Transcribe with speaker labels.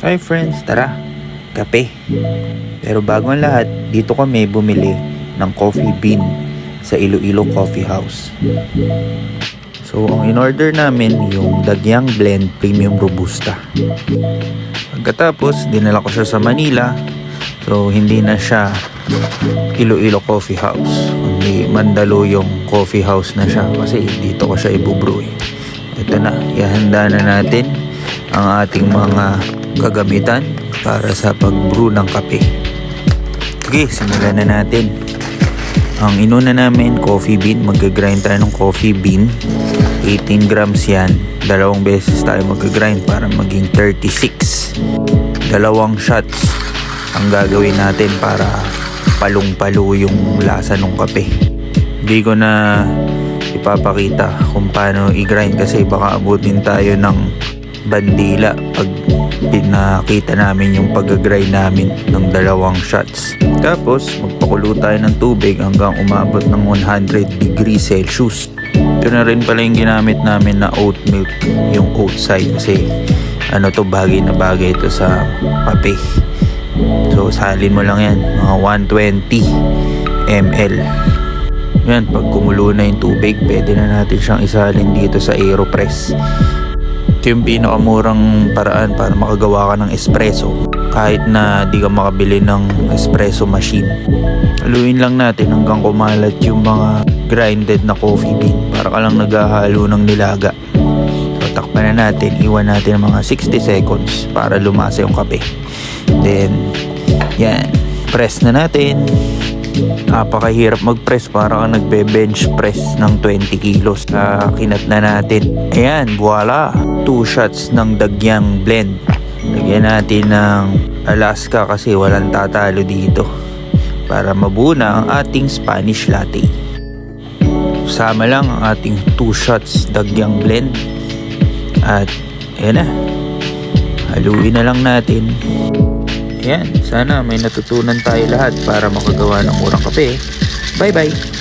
Speaker 1: Hi friends, tara, kape. Pero bago ang lahat, dito kami bumili ng coffee bean sa Iloilo Coffee House. So ang in-order namin yung Dagyang Blend Premium Robusta. Pagkatapos, dinala ko siya sa Manila. So hindi na siya Iloilo Coffee House, kundi Mandaluyong Coffee House na siya kasi dito ko siya ibubrew. Ito na, ihanda na natin ang ating mga kagamitan para sa pag-brew ng kape. Sige, simulan na natin. Ang inuna namin, coffee bean. Mag-grind tayo ng coffee bean. 18 grams yan. 2 beses tayo mag-grind para maging 36. 2 shots ang gagawin natin para palong-palo yung lasa ng kape. Hindi ko na ipapakita kung paano i-grind kasi baka abutin tayo ng bandila pag pinakita namin yung pag-grind namin ng 2 shots. Tapos magpakulo tayo ng tubig hanggang umabot ng 100 degrees Celsius. Ito na rin pala yung ginamit namin na oat milk, yung oat side kasi bagay na bagay ito sa kape. So salin mo lang yan, mga 120 ml. Yan, pag kumulo na yung tubig, pwede na natin siyang isalin dito sa AeroPress. Ito yung pinakamurang paraan para makagawa ka ng espresso kahit na di ka makabili ng espresso machine. Haluin lang natin hanggang kumalat yung mga grinded na coffee bean para ka lang naghahalo ng nilaga. So takpan na natin, iwan natin mga 60 seconds para lumasa yung kape. Then yan, press na natin. Napakahirap mag-press, para ka nagbe-bench press ng 20 kilos. Kinat na natin. Ayan, voila, 2 shots ng Dagyang Blend. Lagyan natin ng Alaska kasi walang tatalo dito para mabuo na ang ating Spanish latte. Sama lang ang ating 2 shots Dagyang Blend. At ayan na, haluin na lang natin. Ayan, sana may natutunan tayo lahat para makagawa ng murang kape. Bye bye!